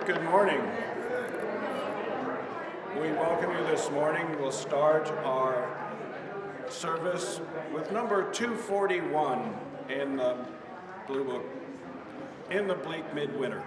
Good morning. We welcome you this morning. We'll start our service with number 241 in the Blue Book, In the Bleak Midwinter.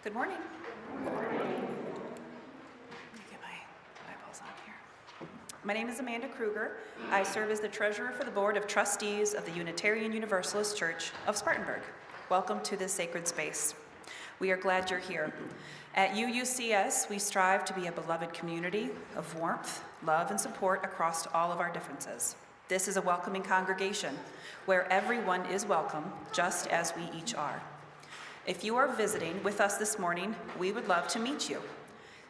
Good morning. Let me get my eyeballs on here. My name is Amanda Kruger. I serve as the treasurer for the Board of Trustees of the Unitarian Universalist Church of Spartanburg. Welcome to this sacred space. We are glad you're here. At UUCS, we strive to be a beloved community of warmth, love, and support across all of our differences. This is a welcoming congregation where everyone is welcome, just as we each are. If you are visiting with us this morning, we would love to meet you.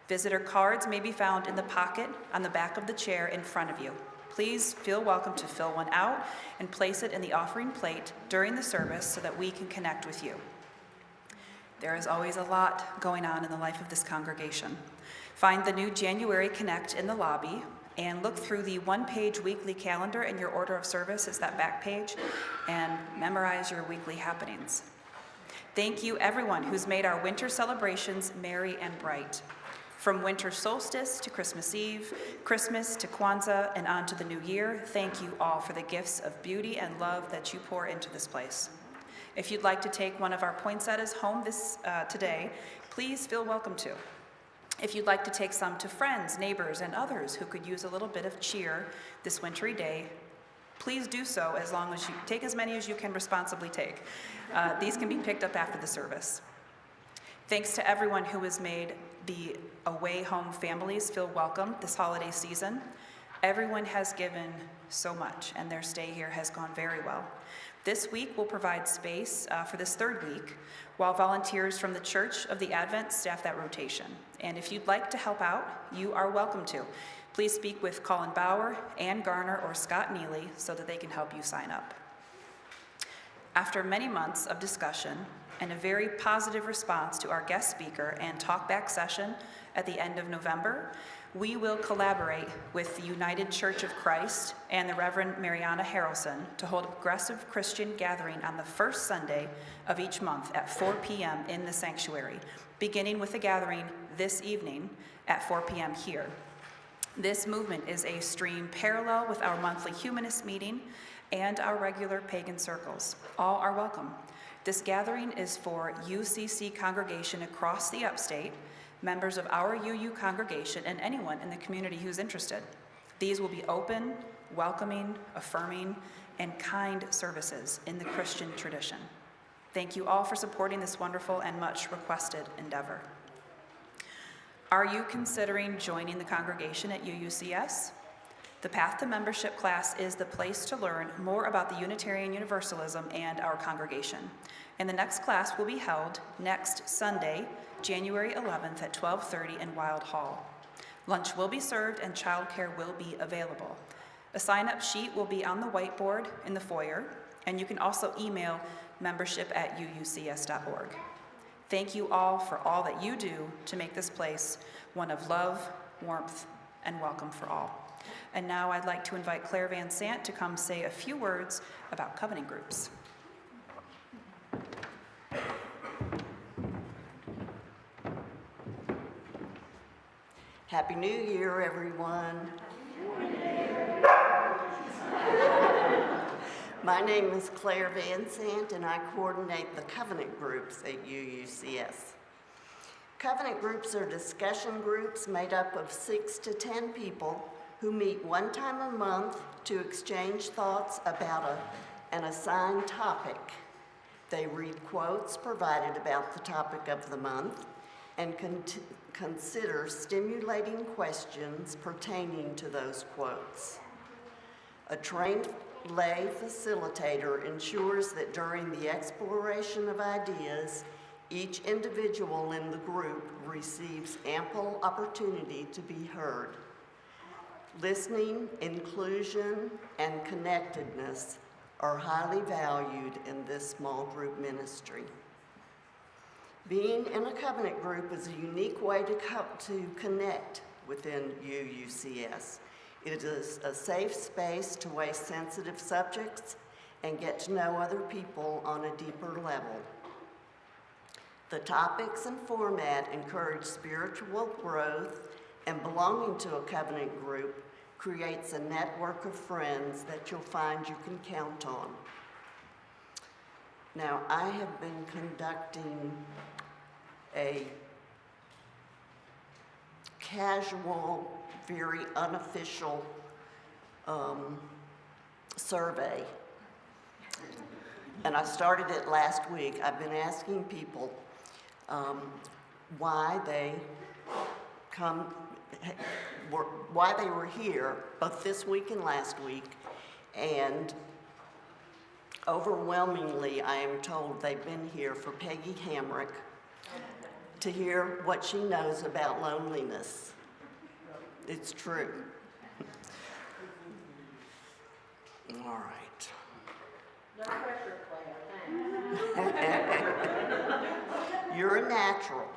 Visitor cards may be found in the pocket on the back of the chair in front of you. Please feel welcome to fill one out and place it in the offering plate during the service so that we can connect with you. There is always a lot going on in the life of this congregation. Find the new January Connect in the lobby and look through the one-page weekly calendar in your order of service. It's that back page, and memorize your weekly happenings. Thank you, everyone who's made our winter celebrations merry and bright. From winter solstice to Christmas Eve, Christmas to Kwanzaa, and on to the new year, thank you all for the gifts of beauty and love that you pour into this place. If you'd like to take one of our poinsettias home today, please feel welcome to. If you'd like to take some to friends, neighbors, and others who could use a little bit of cheer this wintry day, please do so, as long as you take as many as you can responsibly take. These can be picked up after the service. Thanks to everyone who has made the away home families feel welcome this holiday season. Everyone has given so much, and their stay here has gone very well. This week we'll provide space for this third week, while volunteers from the Church of the Advent staff that rotation. And if you'd like to help out, you are welcome to. Please speak with Colin Bauer, Ann Garner, or Scott Neely so that they can help you sign up. After many months of discussion and a very positive response to our guest speaker and talkback session at the end of November, We will collaborate with the United Church of Christ and the Reverend Mariana Harrelson to hold a progressive Christian gathering on the first Sunday of each month at 4 p.m. in the sanctuary, beginning with a gathering this evening at 4 p.m. here. This movement is a stream parallel with our monthly humanist meeting and our regular pagan circles. All are welcome. This gathering is for UCC congregation across the upstate, members of our UU congregation, and anyone in the community who's interested. These will be open, welcoming, affirming, and kind services in the Christian tradition. Thank you all for supporting this wonderful and much requested endeavor. Are you considering joining the congregation at UUCS? The Path to Membership class is the place to learn more about the Unitarian Universalism and our congregation. And the next class will be held next Sunday, January 11th at 12:30 in Wild Hall. Lunch will be served and childcare will be available. A sign-up sheet will be on the whiteboard in the foyer, and you can also email membership@uucs.org. Thank you all for all that you do to make this place one of love, warmth, and welcome for all. And now I'd like to invite Claire Van Sant to come say a few words about covenant groups. Happy New Year, everyone. My name is Claire Van Sant, and I coordinate the covenant groups at UUCS. Covenant groups are discussion groups made up of 6 to 10 people who meet one time a month to exchange thoughts about an assigned topic. They read quotes provided about the topic of the month and consider stimulating questions pertaining to those quotes. A trained lay facilitator ensures that during the exploration of ideas, each individual in the group receives ample opportunity to be heard. Listening, inclusion, and connectedness are highly valued in this small group ministry. Being in a covenant group is a unique way to connect within UUCS. It is a safe space to weigh sensitive subjects and get to know other people on a deeper level. The topics and format encourage spiritual growth, and belonging to a covenant group creates a network of friends that you'll find you can count on. Now, I have been conducting a casual, very unofficial survey. And I started it last week. I've been asking people why they were here, both this week and last week, and overwhelmingly, I am told they've been here for Peggy Hamrick to hear what she knows about loneliness. It's true. All right. No pressure, Claire. You're a natural.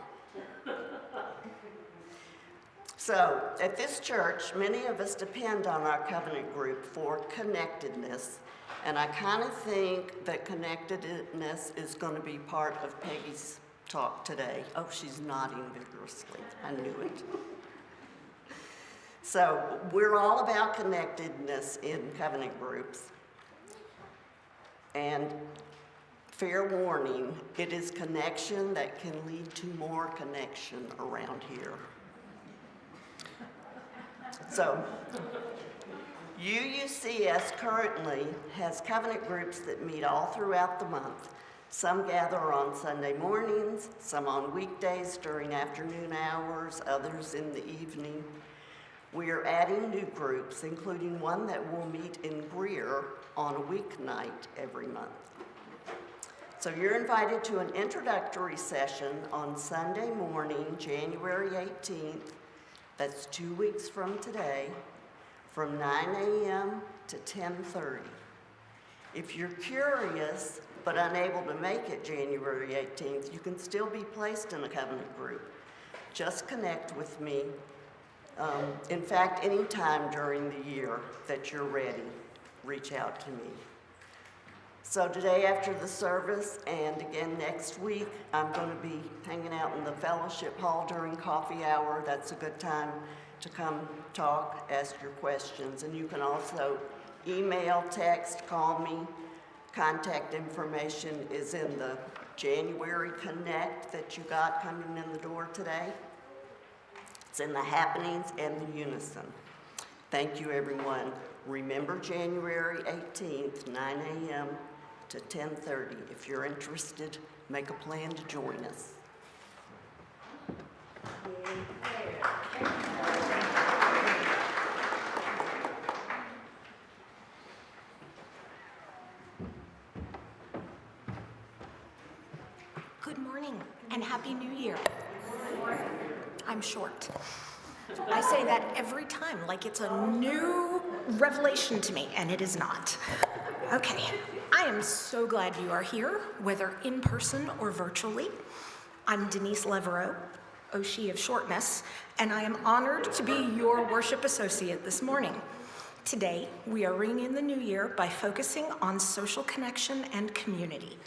So, at this church, many of us depend on our covenant group for connectedness, and I kind of think that connectedness is going to be part of Peggy's talk today. Oh, she's nodding vigorously. I knew it. So, we're all about connectedness in covenant groups. And fair warning, it is connection that can lead to more connection around here. So, UUCS currently has covenant groups that meet all throughout the month. Some gather on Sunday mornings, some on weekdays during afternoon hours, others in the evening. We are adding new groups, including one that will meet in Greer on a weeknight every month. So you're invited to an introductory session on Sunday morning, January 18th. That's 2 weeks from today, from 9 a.m. to 10:30. If you're curious but unable to make it January 18th, you can still be placed in a covenant group. Just connect with me In fact, anytime during the year that you're ready, reach out to me. So today after the service and again next week, I'm going to be hanging out in the fellowship hall during coffee hour. That's a good time to come talk, ask your questions. And you can also email, text, call me. Contact information is in the January Connect that you got coming in the door today. It's in the happenings and the unison. Thank you, everyone. Remember January 18th, 9 a.m. to 10:30. If you're interested, make a plan to join us. Good morning and Happy New Year. I'm short. I say that every time like it's a new revelation to me, and it is not. Okay, I am so glad you are here, whether in person or virtually. I'm Denise Levereau, Oshie of Shortness, and I am honored to be your worship associate this morning. Today, we are ringing in the new year by focusing on social connection and community.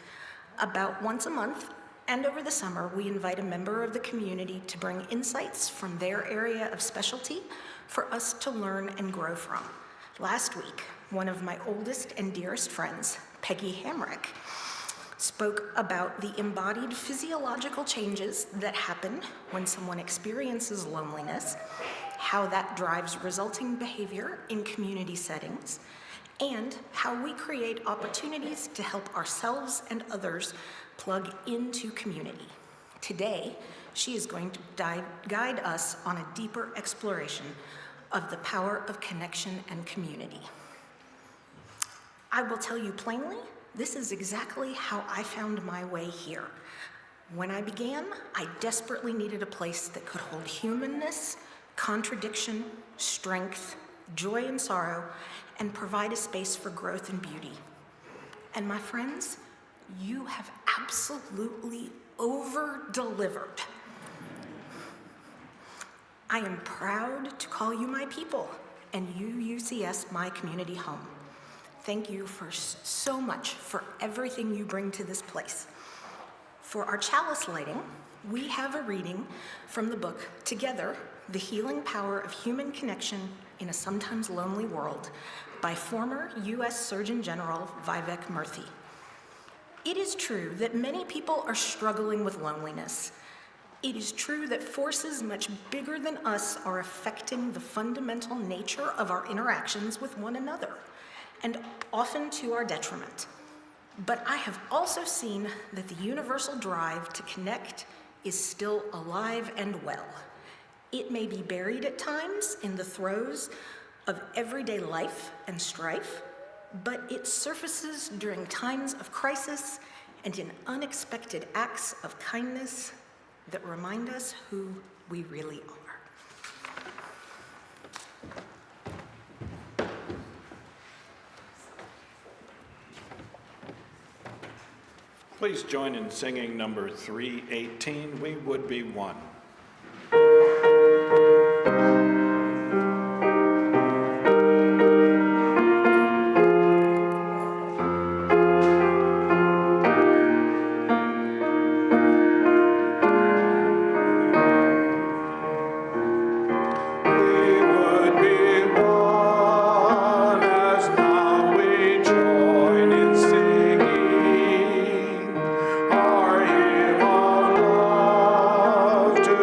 About once a month, and over the summer, we invite a member of the community to bring insights from their area of specialty for us to learn and grow from. Last week, one of my oldest and dearest friends, Peggy Hamrick, spoke about the embodied physiological changes that happen when someone experiences loneliness, how that drives resulting behavior in community settings, and how we create opportunities to help ourselves and others plug into community. Today, she is going to guide us on a deeper exploration of the power of connection and community. I will tell you plainly, this is exactly how I found my way here. When I began, I desperately needed a place that could hold humanness, contradiction, strength, joy and sorrow, and provide a space for growth and beauty. And my friends, you have absolutely over-delivered. I am proud to call you my people and UCS my community home. Thank you for so much for everything you bring to this place. For our chalice lighting, we have a reading from the book Together, The Healing Power of Human Connection in a Sometimes Lonely World by former U.S. Surgeon General Vivek Murthy. It is true that many people are struggling with loneliness. It is true that forces much bigger than us are affecting the fundamental nature of our interactions with one another, and often to our detriment. But I have also seen that the universal drive to connect is still alive and well. It may be buried at times in the throes of everyday life and strife, but it surfaces during times of crisis and in unexpected acts of kindness that remind us who we really are. Please join in singing number 318, We Would Be One. To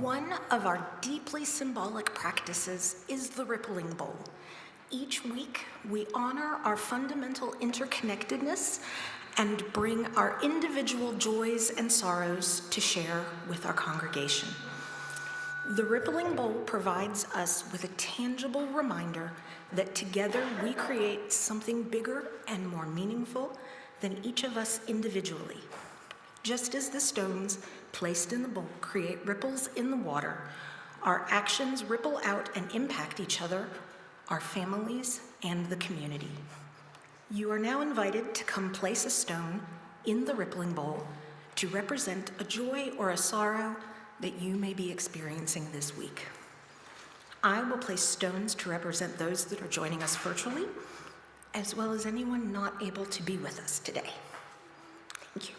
One of our deeply symbolic practices is the Rippling Bowl. Each week, we honor our fundamental interconnectedness and bring our individual joys and sorrows to share with our congregation. The Rippling Bowl provides us with a tangible reminder that together we create something bigger and more meaningful than each of us individually. Just as the stones placed in the bowl create ripples in the water, our actions ripple out and impact each other, our families, and the community. You are now invited to come place a stone in the Rippling Bowl to represent a joy or a sorrow that you may be experiencing this week. I will place stones to represent those that are joining us virtually, as well as anyone not able to be with us today. Thank you.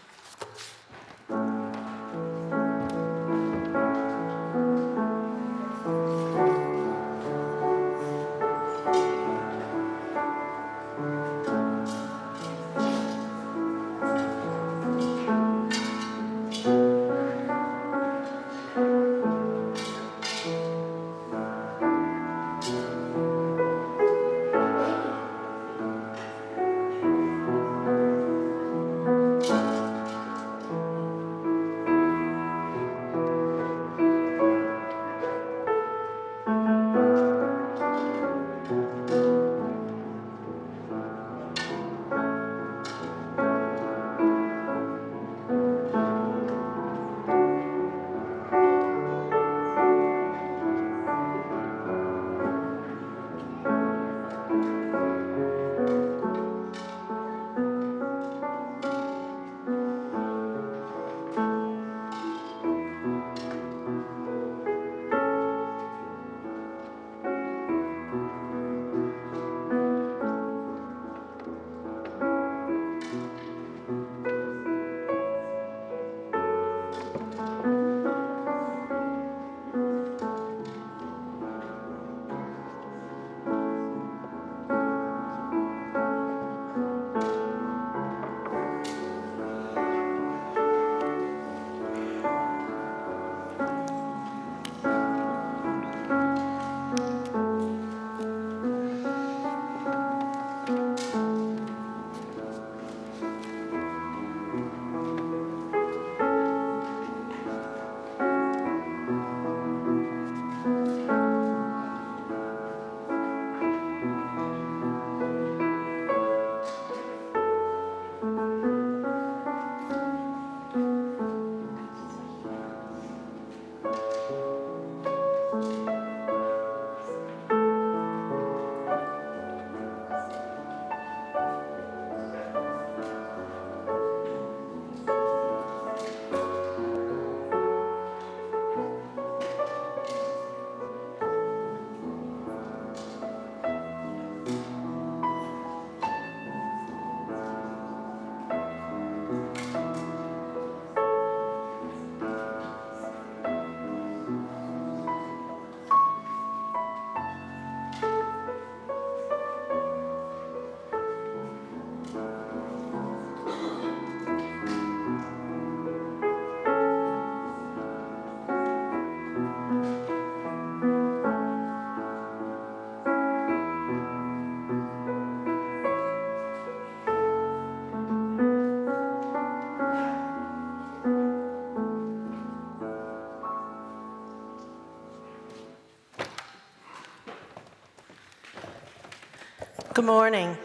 Good morning.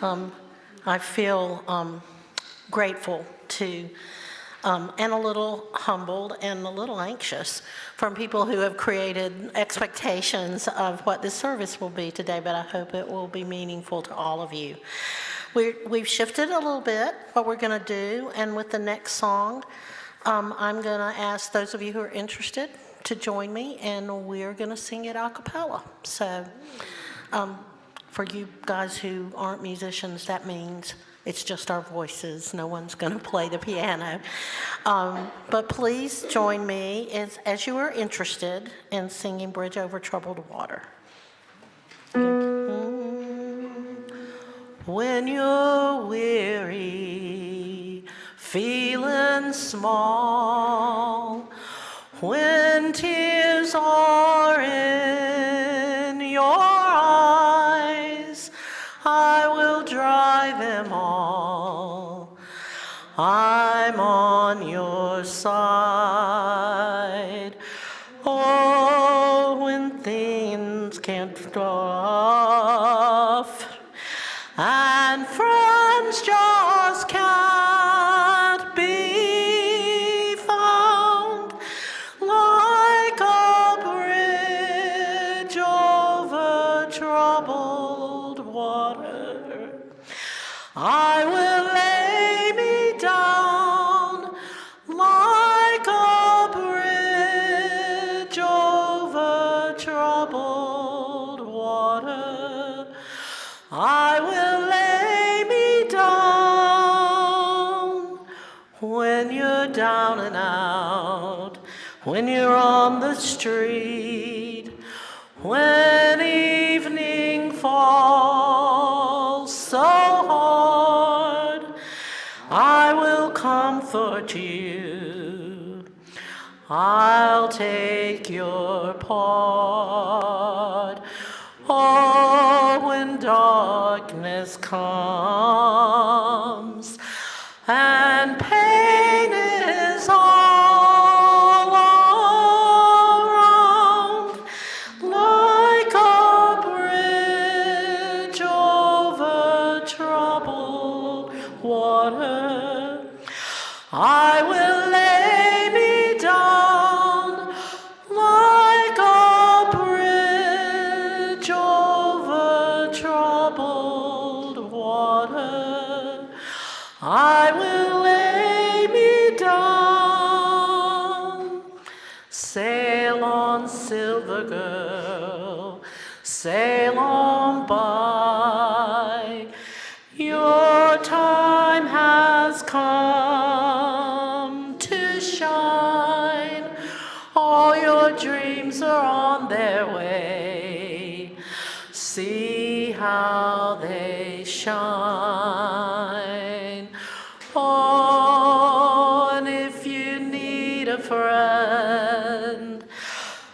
I feel grateful to and a little humbled and a little anxious from people who have created expectations of what this service will be today, but I hope it will be meaningful to all of you. We've shifted a little bit what we're going to do, and with the next song, I'm going to ask those of you who are interested to join me, and we're going to sing it a cappella. So for you guys who aren't musicians, that means it's just our voices. No one's going to play the piano. But please join me as you are interested in singing Bridge Over Troubled Water. When you're weary, feeling small, When tears are in your eyes, I will dry them all. I'm on your side. Oh, when things can't stop and friends just can't be found, like a bridge over troubled water, I will lay me down like a bridge over troubled water. I will lay me down when you're down and out, when you're on the street, when evening falls so hard, I will comfort you. I'll take your part. Oh, when darkness comes and pain is all around, like a bridge over troubled water, I will lay me down like a bridge over troubled water. I will lay me down. Sail on, silver girl, sail on by. Your time has come to shine. All your dreams are on their way. See how they shine. Oh, and if you need a friend,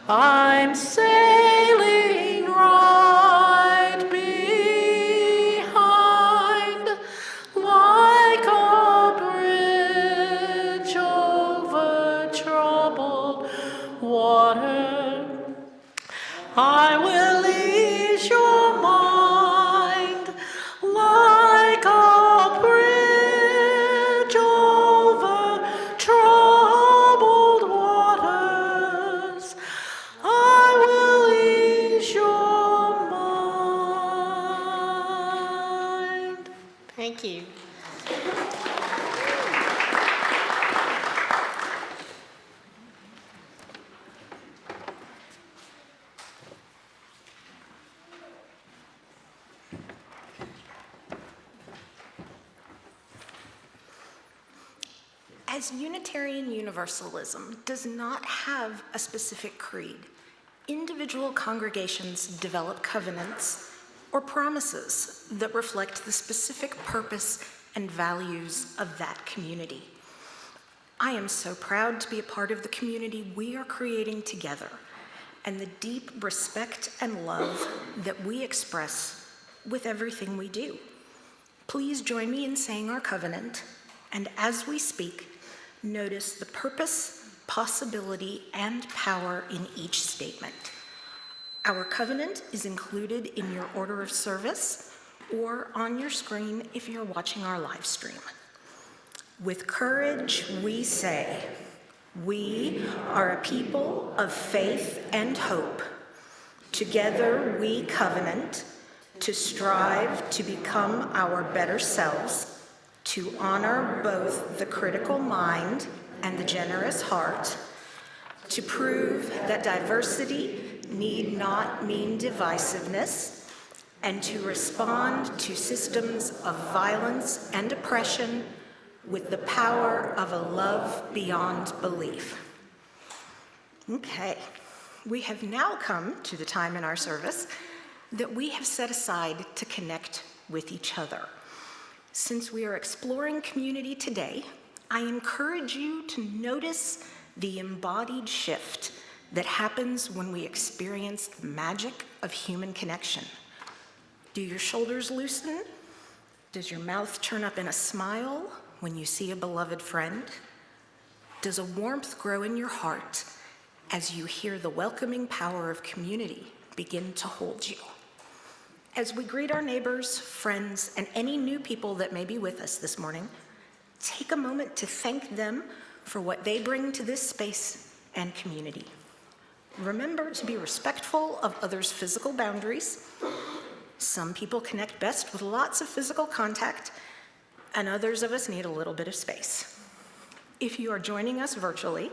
I'm sailing right behind, like a bridge over troubled water. I will ease your mind like a bridge over troubled waters. I will ease your mind. Thank you. As Unitarian Universalism does not have a specific creed, individual congregations develop covenants or promises that reflect the specific purpose and values of that community. I am so proud to be a part of the community we are creating together and the deep respect and love that we express with everything we do. Please join me in saying our covenant, and as we speak, notice the purpose, possibility, and power in each statement. Our covenant is included in your order of service or on your screen if you're watching our live stream. With courage, we say, we are a people of faith and hope. Together we covenant to strive to become our better selves, to honor both the critical mind and the generous heart, to prove that diversity need not mean divisiveness, and to respond to systems of violence and oppression with the power of a love beyond belief. Okay, we have now come to the time in our service that we have set aside to connect with each other. Since we are exploring community today, I encourage you to notice the embodied shift that happens when we experience the magic of human connection. Do your shoulders loosen? Does your mouth turn up in a smile when you see a beloved friend? Does a warmth grow in your heart as you hear the welcoming power of community begin to hold you? As we greet our neighbors, friends, and any new people that may be with us this morning, take a moment to thank them for what they bring to this space and community. Remember to be respectful of others' physical boundaries. Some people connect best with lots of physical contact, and others of us need a little bit of space. If you are joining us virtually,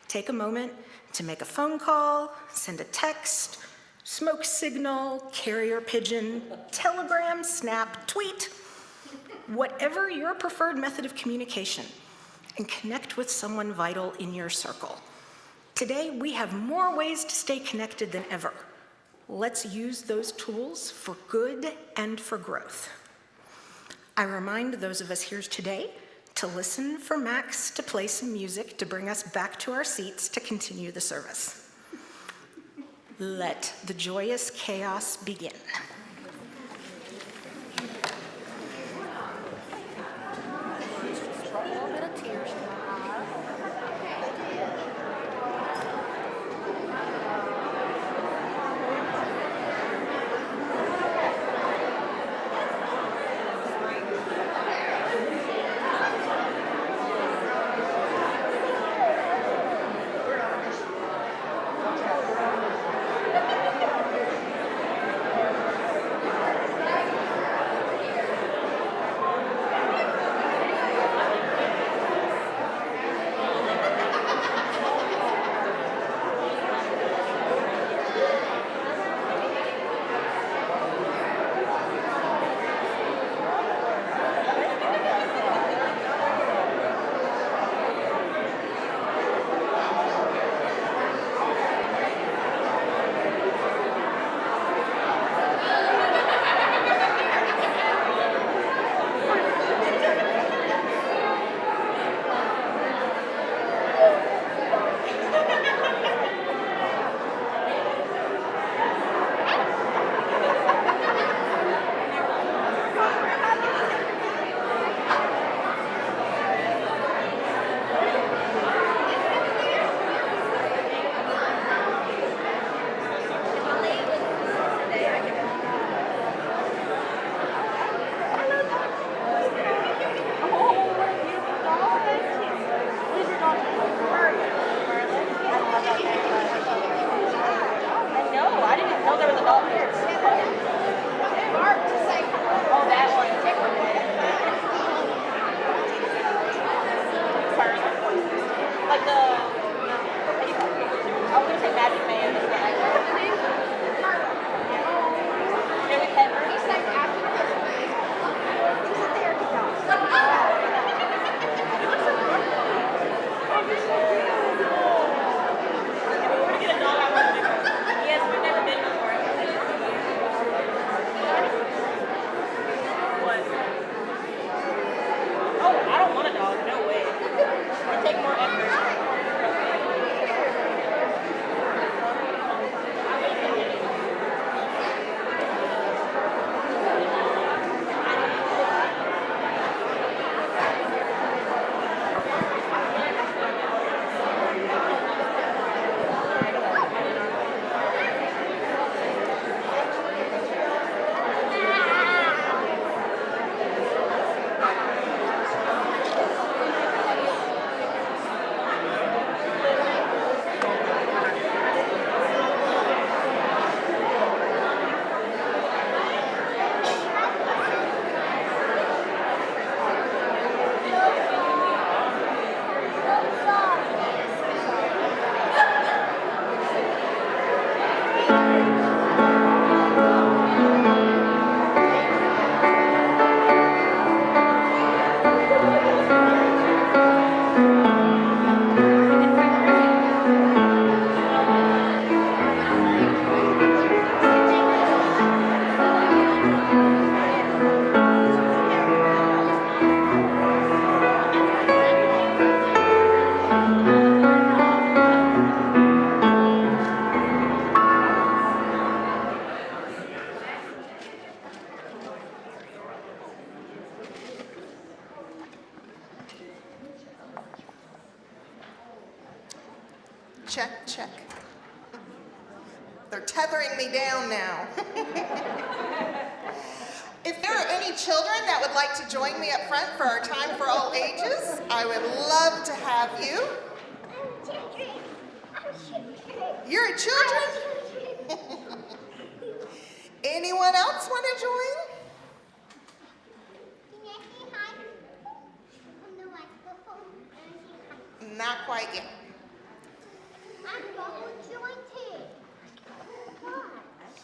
take a moment to make a phone call, send a text, smoke signal, carrier pigeon, telegram, snap, tweet, whatever your preferred method of communication, and connect with someone vital in your circle. Today, we have more ways to stay connected than ever. Let's use those tools for good and for growth. I remind those of us here today to listen for Max to play some music to bring us back to our seats to continue the service. Let the joyous chaos begin. check. They're tethering me down now. If there are any children that would like to join me up front for our time for all ages, I would love to have you. You're children? Anyone else want to join? Not quite yet.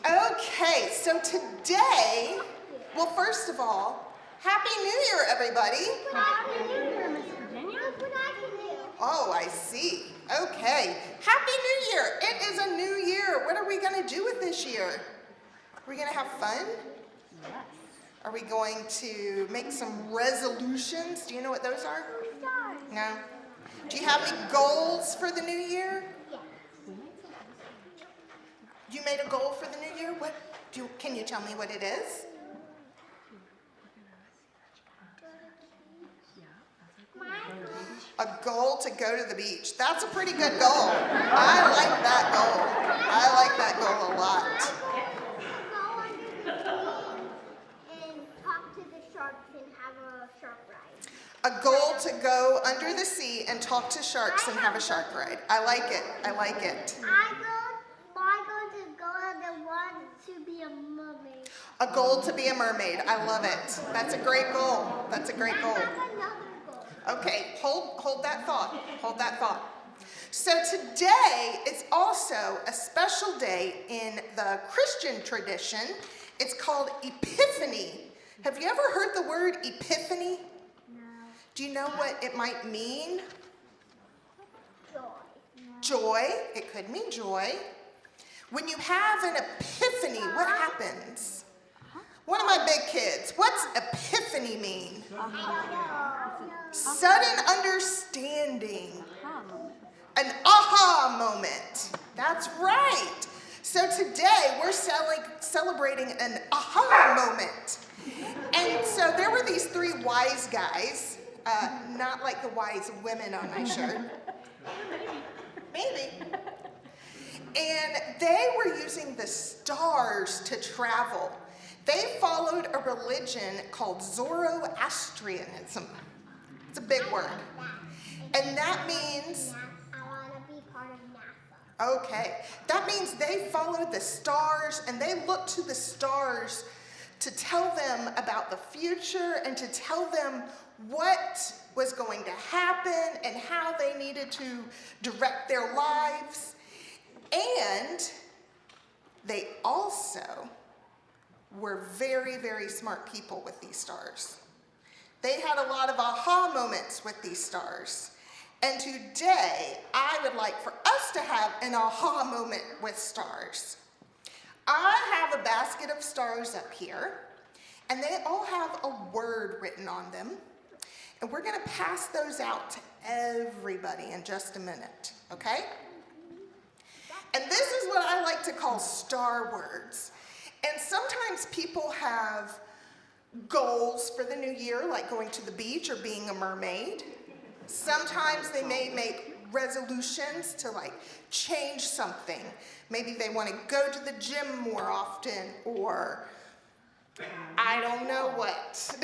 Okay, so today, well, first of all, Happy New Year, everybody. Oh, I see. Okay. Happy New Year. It is a new year. What are we going to do with this year? Are we going to have fun? Yes. Are we going to make some resolutions? Do you know what those are? No? Do you have any goals for the new year? Yes. You made a goal for the new year? Can you tell me what it is? A goal to go to the beach. That's a pretty good goal. I like that goal. I like that goal a lot. Go under the sea and talk to the sharks and have a shark ride. A goal to go under the sea and talk to sharks and have a shark ride. I like it. I like it. My goal to go in the water to be a mermaid. A goal to be a mermaid. I love it. That's a great goal. That's a great goal. I have another goal. Okay, hold that thought. Hold that thought. So today is also a special day in the Christian tradition. It's called Epiphany. Have you ever heard the word Epiphany? No. Do you know what it might mean? Joy. Joy. It could mean joy. When you have an epiphany, what happens? One of my big kids, what's epiphany mean? I don't know. Sudden understanding. An aha moment. That's right. So today we're celebrating an aha moment. And so there were these three wise guys, not like the wise women on my shirt. Maybe. And they were using the stars to travel. They followed a religion called Zoroastrianism. It's a big word. And that means... I want to be part of NASA. Okay. That means they followed the stars and they looked to the stars to tell them about the future and to tell them what was going to happen and how they needed to direct their lives. And they also were very, very smart people with these stars. They had a lot of aha moments with these stars. And today, I would like for us to have an aha moment with stars. I have a basket of stars up here, and they all have a word written on them. And we're going to pass those out to everybody in just a minute, okay? And this is what I like to call star words. And sometimes people have goals for the new year, like going to the beach or being a mermaid. Sometimes they may make resolutions to like change something. Maybe they want to go to the gym more often, or I don't know what.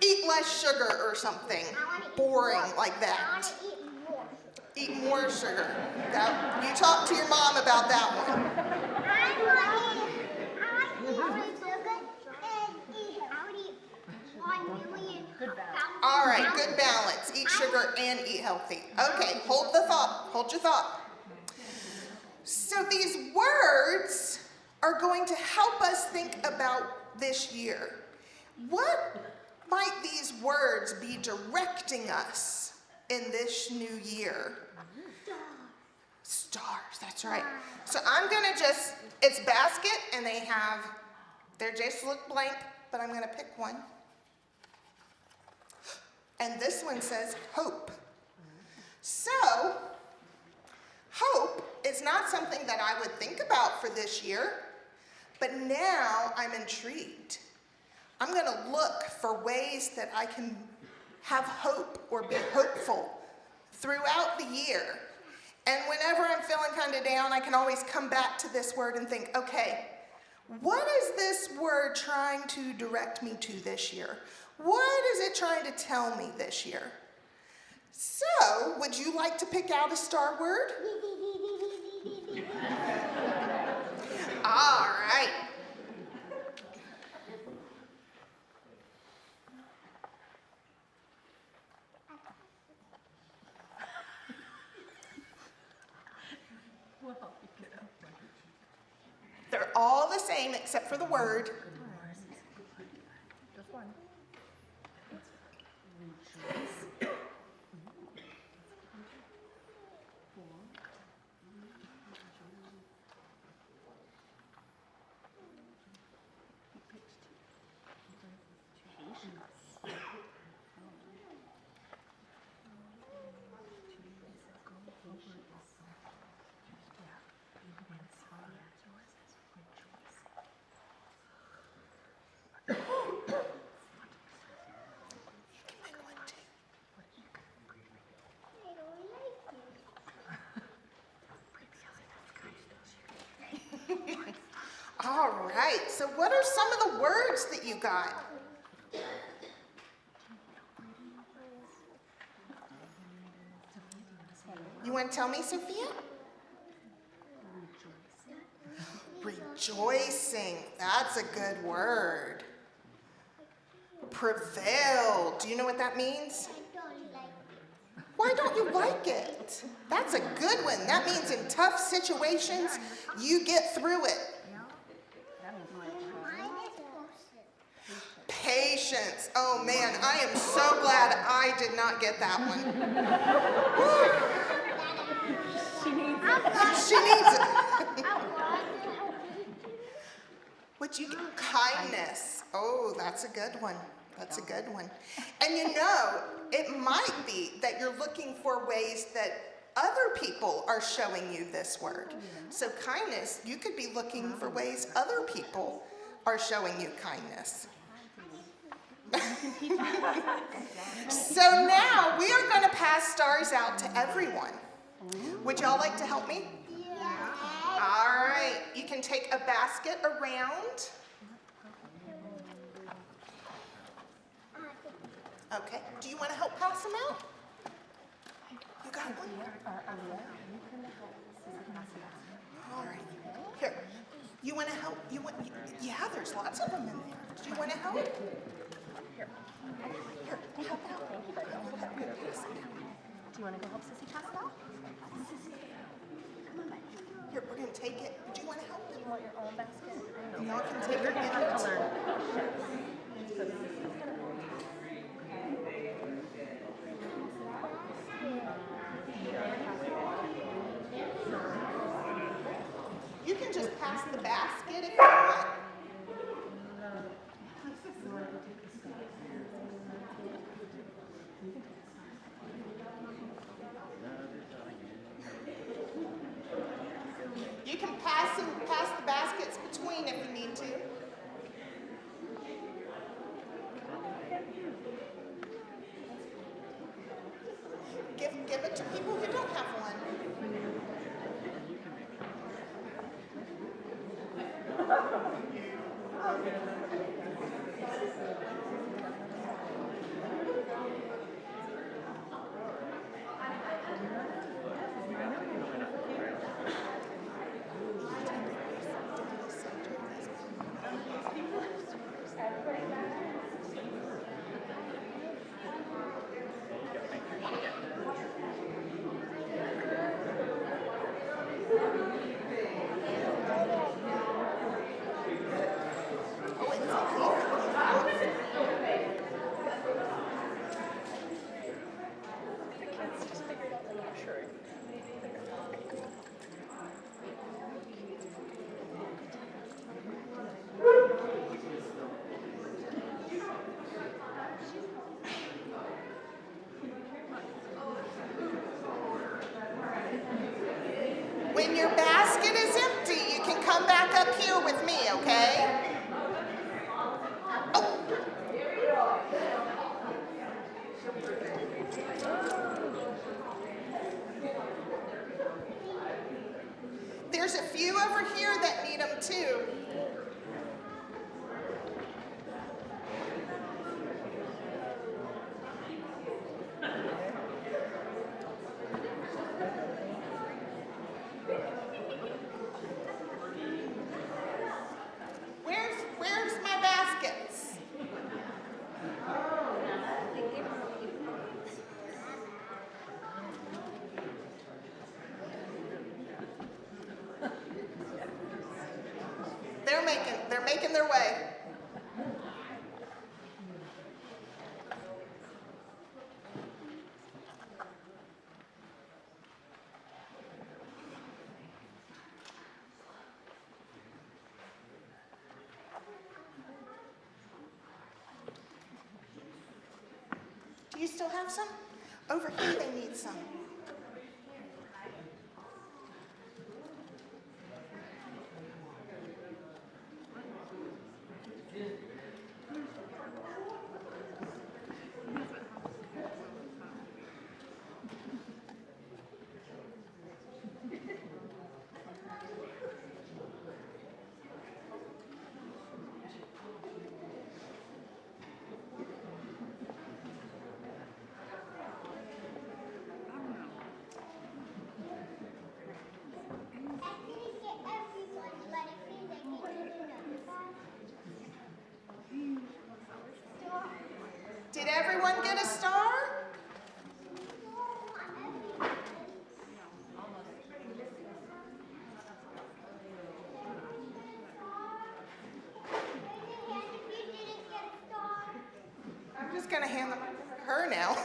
Eat less sugar or something boring like I that. want to eat more. Eat more sugar. You talk to your mom about that one. I want to eat more sugar and eat 1 million. All right, good balance. Eat sugar and eat healthy. Okay, hold the thought. Hold your thought. So these words are going to help us think about this year. What might these words be directing us in this new year? Stars, that's right. So I'm gonna it's basket and they just look blank, but I'm gonna pick one. And this one says hope. So, hope is not something that I would think about for this year, but now I'm intrigued. I'm gonna look for ways that I can have hope or be hopeful throughout the year. And whenever I'm feeling kind of down, I can always come back to this word and think, okay, what is this word trying to direct me to this year? What is it trying to tell me this year? So, would you like to pick out a star word? All right. They're all the same except for the word. All right, so what are some of the words that you got? You want to tell me, Sophia? Rejoicing, that's a good word. Prevail, do you know what that means? Why don't you like it? That's a good one. That means in tough situations, you get through it. Patience. Oh man, I am so glad I did not get that one. She needs it. Would you get kindness? Oh, that's a good one. That's a good one. And you know, it might be that you're looking for ways that other people are showing you this word. So kindness, you could be looking for ways other people are showing you kindness. So now we are going to pass stars out to everyone. Would y'all like to help me? Yeah. All right, you can take a basket around. Okay, do you want to help pass them out? You got one? All right, here. You want to help? Yeah, there's lots of them in there. Do you want to help? Here, help out. Do you want to go help Sissy pass it out? Here, we're going to take it. Do you want to help? Do you want your own basket? Y'all can take You're it. going to have to learn. You can just pass the basket if you want. You can pass the baskets between if you need to. Give it to people who don't have one. When your basket is empty, you can come back up here with me, okay? Oh. There's a few over here that need them too. Where's my baskets? They're making their way. Do you still have some? Over here they need some. Did everyone get a star? I'm just going to hand them to her now.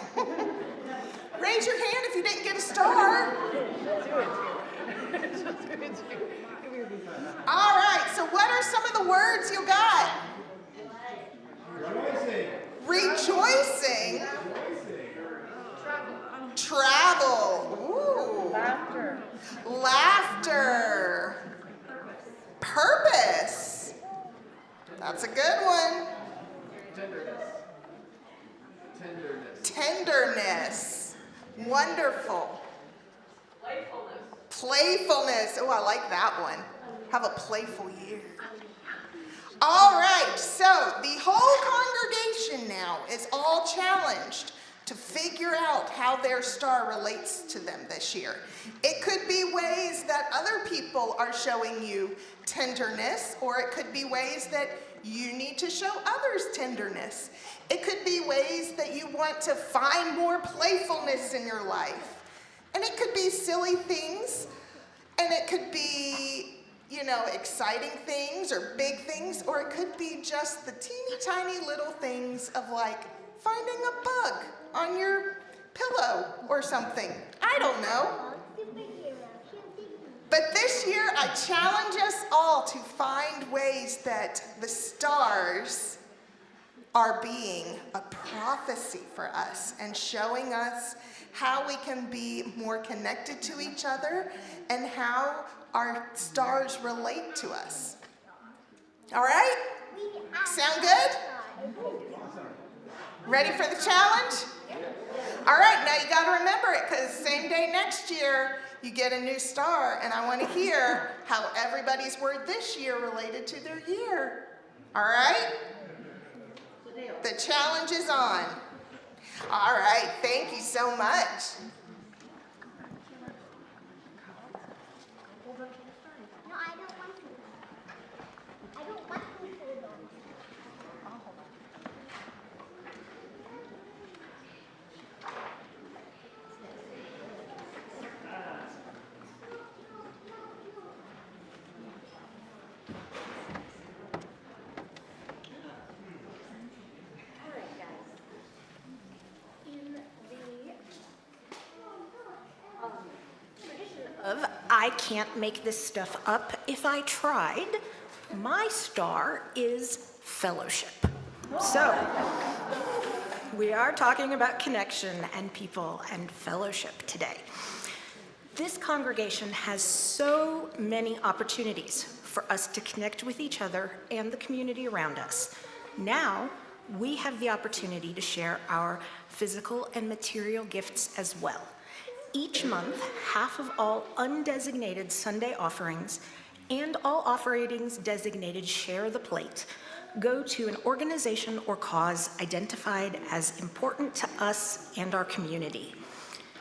Raise your hand if you didn't get a star. All right, so what are some of the words you got? Rejoicing. Travel. Ooh. Laughter. Purpose. That's a good one. Tenderness. Wonderful. Playfulness. Oh, I like that one. Have a playful year. All right, so the whole congregation now is all challenged to figure out how their star relates to them this year. It could be ways that other people are showing you tenderness, or it could be ways that you need to show others tenderness. It could be ways that you want to find more playfulness in your life. And it could be silly things, and it could be, exciting things or big things, or it could be just the teeny tiny little things of like finding a bug on your pillow or something. I don't know. But this year I challenge us all to find ways that the stars are being a prophecy for us and showing us how we can be more connected to each other and how our stars relate to us. All right? Sound good? Ready for the challenge? All right, now you got to remember it, because same day next year you get a new star, and I want to hear how everybody's word this year related to their year. All right? The challenge is on. All right, thank you so much. No, I don't want to. I don't want to hold on. I'll hold on. I can't make this stuff up if I tried. My star is fellowship. So, we are talking about connection and people and fellowship today. This congregation has so many opportunities for us to connect with each other and the community around us. Now, we have the opportunity to share our physical and material gifts as well. Each month, half of all undesignated Sunday offerings and all offerings designated Share the Plate go to an organization or cause identified as important to us and our community.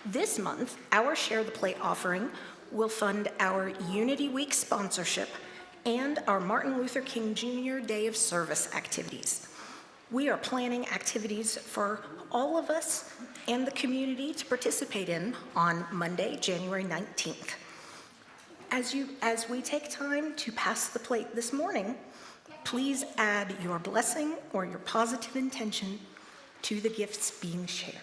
This month, our Share the Plate offering will fund our Unity Week sponsorship and our Martin Luther King Jr. Day of Service activities. We are planning activities for all of us and the community to participate in on Monday, January 19th. As we take time to pass the plate this morning, please add your blessing or your positive intention to the gifts being shared.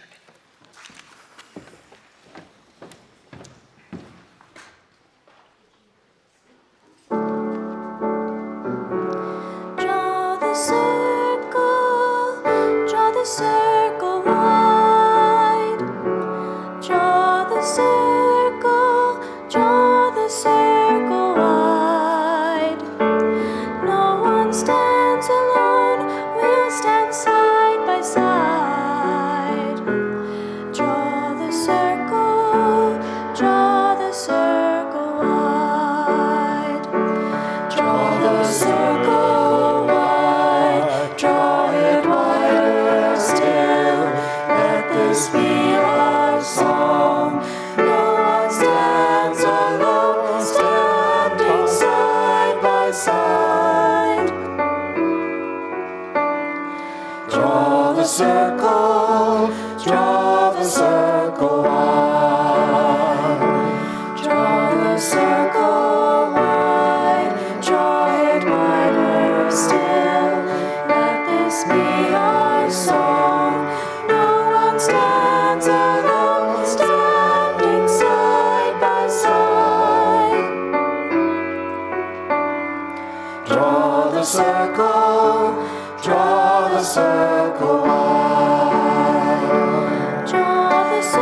Draw the circle wide. Draw the circle wide. No one stands alone, we'll stand side by side. Draw the circle wide. Draw the circle wide, draw it wider still. Let this be our song. No one stands alone, standing side by side. Draw the circle wide. Draw the circle wide, draw it wider still. Let this be our song. No one stands alone, standing side by side. Draw the circle wide. Draw the circle wide. Draw the circle wide.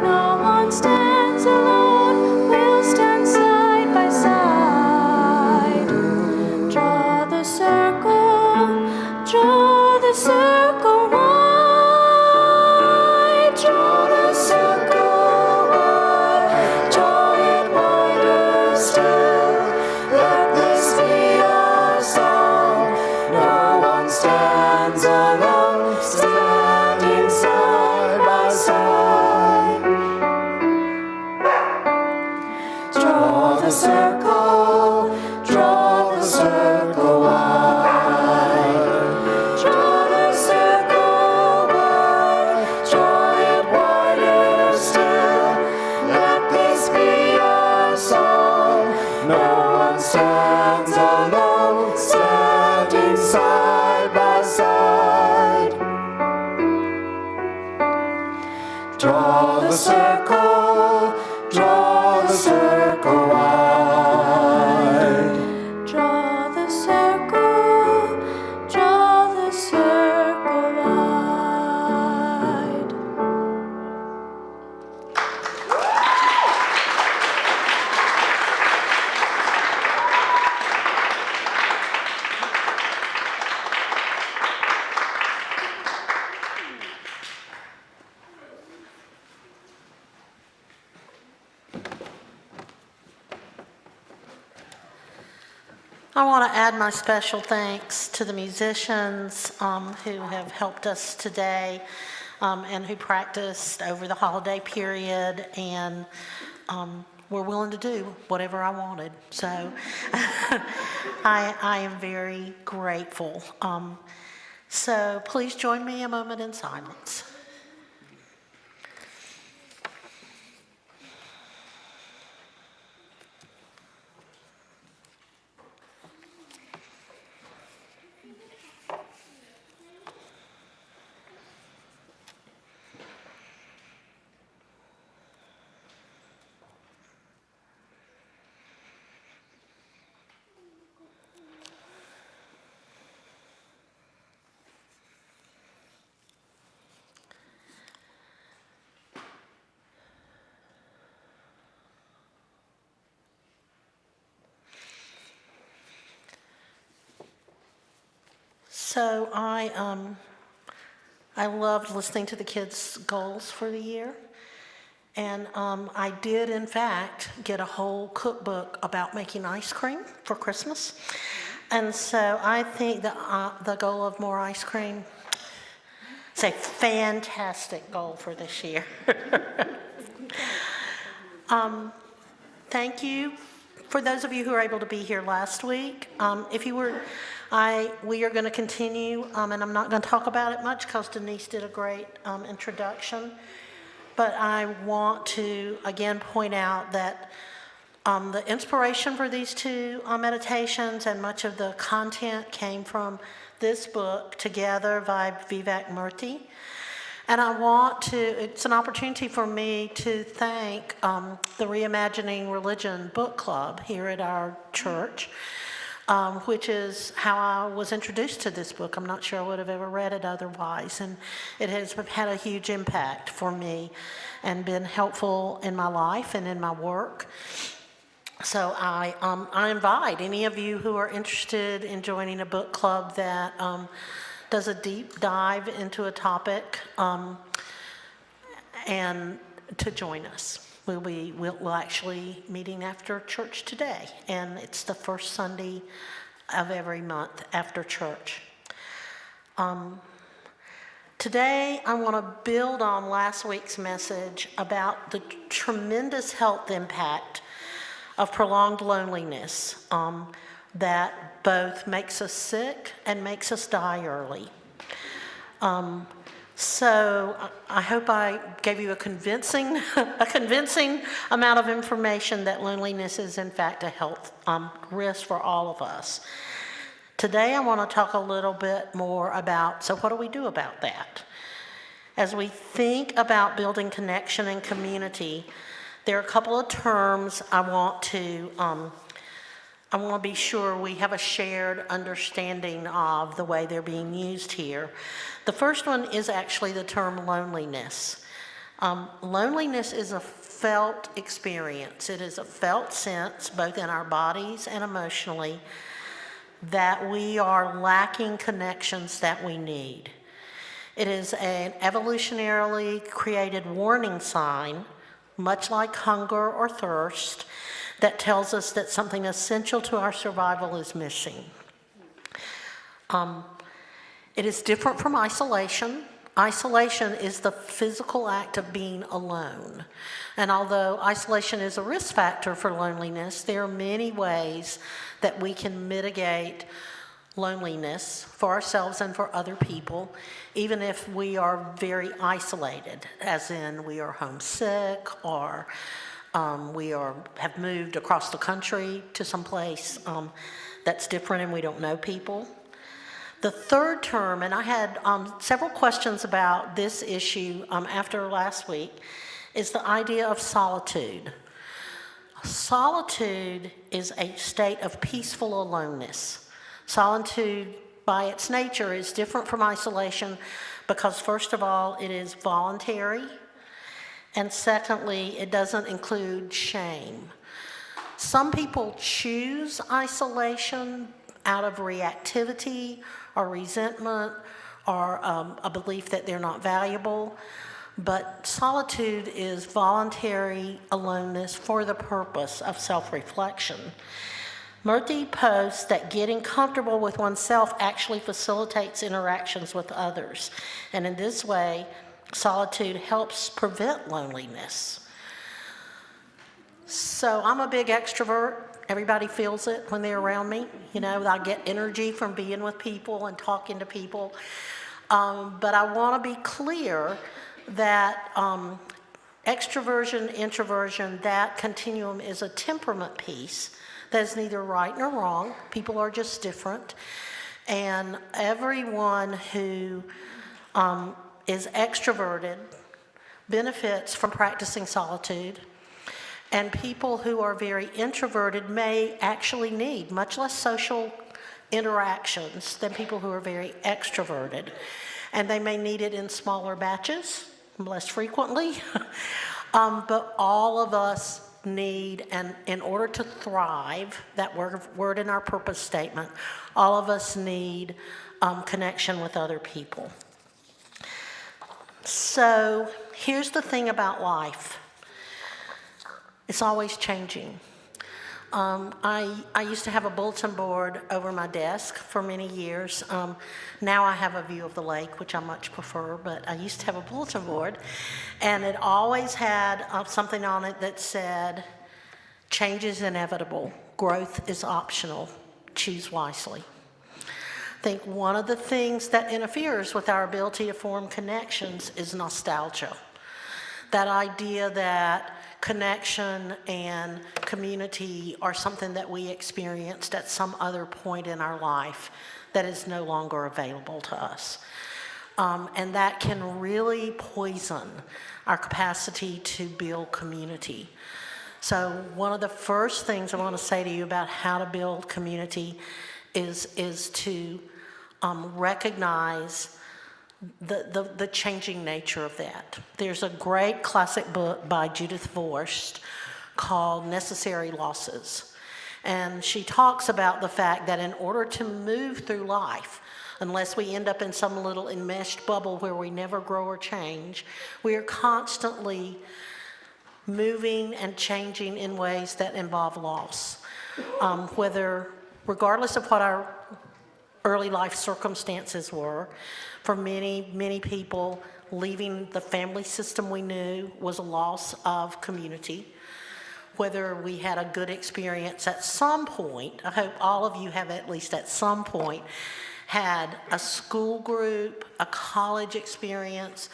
No one stands alone, we'll stand side by side. Draw the circle wide. Draw the circle wide, draw it wider still. Let this be our song. No one stands alone, standing side by side. Draw the circle wide. Draw the circle wide, draw it wider still. Let this be our song. No one stands alone, standing side by side. Draw the circle wide. Draw the circle wide. I want to add my special thanks to the musicians who have helped us today and who practiced over the holiday period and were willing to do whatever I wanted. So I am very grateful. So please join me a moment in silence. So I loved listening to the kids' goals for the year. And I did, in fact, get a whole cookbook about making ice cream for Christmas. And so I think the goal of more ice cream is a fantastic goal for this year. Thank you for those of you who were able to be here last week. If you were, we are going to continue, and I'm not going to talk about it much because Denise did a great introduction. But I want to again point out that the inspiration for these two meditations and much of the content came from this book, Together by Vivek Murthy. And I want to, it's an opportunity for me to thank the Reimagining Religion book club here at our church, which is how I was introduced to this book. I'm not sure I would have ever read it otherwise. And it has had a huge impact for me and been helpful in my life and in my work. So I invite any of you who are interested in joining a book club that does a deep dive into a topic and to join us. We'll actually meeting after church today, and it's the first Sunday of every month after church. Today, I want to build on last week's message about the tremendous health impact of prolonged loneliness that both makes us sick and makes us die early. So I hope I gave you a convincing amount of information that loneliness is in fact a health risk for all of us. Today I want to talk a little bit more about, so what do we do about that? As we think about building connection and community, there are a couple of terms I want to be sure we have a shared understanding of the way they're being used here. The first one is actually the term loneliness. Loneliness is a felt experience. It is a felt sense, both in our bodies and emotionally, that we are lacking connections that we need. It is an evolutionarily created warning sign, much like hunger or thirst, that tells us that something essential to our survival is missing. It is different from isolation. Isolation is the physical act of being alone. And although isolation is a risk factor for loneliness, there are many ways that we can mitigate loneliness for ourselves and for other people, even if we are very isolated, as in we are homesick or have moved across the country to some place that's different and we don't know people. The third term, and I had several questions about this issue after last week, is the idea of solitude. Solitude is a state of peaceful aloneness. Solitude, by its nature, is different from isolation because, first of all, it is voluntary, and secondly, it doesn't include shame. Some people choose isolation out of reactivity or resentment or a belief that they're not valuable, but solitude is voluntary aloneness for the purpose of self-reflection. Murthy posts that getting comfortable with oneself actually facilitates interactions with others, and in this way, solitude helps prevent loneliness. So I'm a big extrovert. Everybody feels it when they're around me. You know, I get energy from being with people and talking to people. But I want to be clear that extroversion, introversion, that continuum is a temperament piece that is neither right nor wrong. People are just different. And everyone who is extroverted benefits from practicing solitude, and people who are very introverted may actually need much less social interactions than people who are very extroverted, and they may need it in smaller batches, less frequently, but all of us need, and in order to thrive, that word in our purpose statement, all of us need connection with other people. So here's the thing about life. It's always changing. I used to have a bulletin board over my desk for many years. Now I have a view of the lake, which I much prefer, but I used to have a bulletin board, and it always had something on it that said, change is inevitable, growth is optional, choose wisely. I think one of the things that interferes with our ability to form connections is nostalgia. That idea that connection and community are something that we experienced at some other point in our life that is no longer available to us. And that can really poison our capacity to build community. So one of the first things I want to say to you about how to build community is to recognize the changing nature of that. There's a great classic book by Judith Vorst called Necessary Losses. And she talks about the fact that in order to move through life, unless we end up in some little enmeshed bubble where we never grow or change, we are constantly moving and changing in ways that involve loss. Regardless of what our early life circumstances were, for many, many people, leaving the family system we knew was a loss of community. Whether we had a good experience at some point, I hope all of you have at least at some point had a school group, a college experience,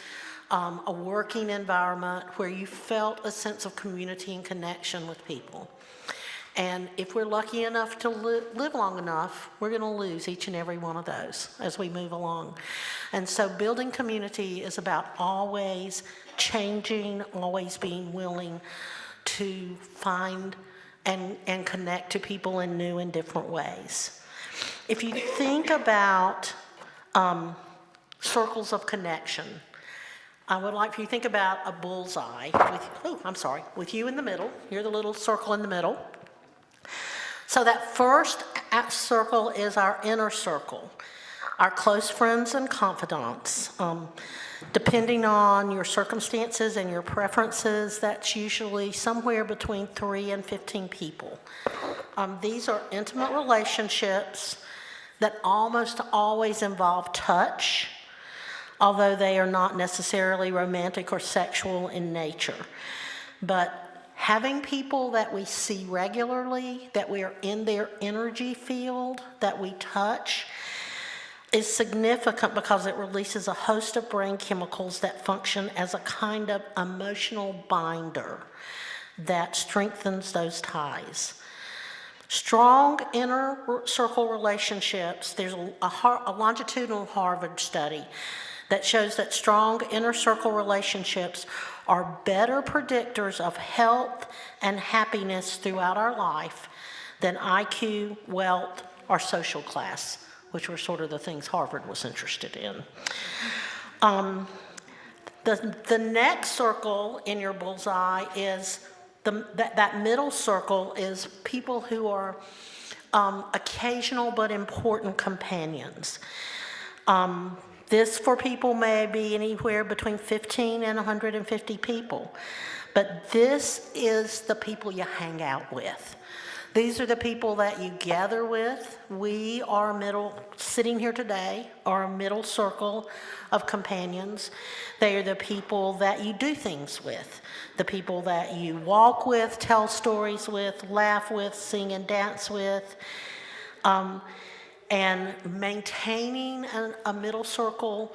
a working environment where you felt a sense of community and connection with people. And if we're lucky enough to live long enough, we're going to lose each and every one of those as we move along. And so building community is about always changing, always being willing to find and connect to people in new and different ways. If you think about circles of connection, I would like for you to think about a bullseye with you in the middle. You're the little circle in the middle. So that first circle is our inner circle, our close friends and confidants. Depending on your circumstances and your preferences, that's usually somewhere between 3 and 15 people. These are intimate relationships that almost always involve touch, although they are not necessarily romantic or sexual in nature. But having people that we see regularly, that we are in their energy field, that we touch, is significant because it releases a host of brain chemicals that function as a kind of emotional binder that strengthens those ties. Strong inner circle relationships, there's a longitudinal Harvard study that shows that strong inner circle relationships are better predictors of health and happiness throughout our life than IQ, wealth, or social class, which were sort of the things Harvard was interested in. The next circle in your bullseye is, that middle circle is people who are occasional but important companions. This for people may be anywhere between 15 and 150 people, but this is the people you hang out with. These are the people that you gather with. We are sitting here today, are a middle circle of companions. They are the people that you do things with, the people that you walk with, tell stories with, laugh with, sing and dance with. And maintaining a middle circle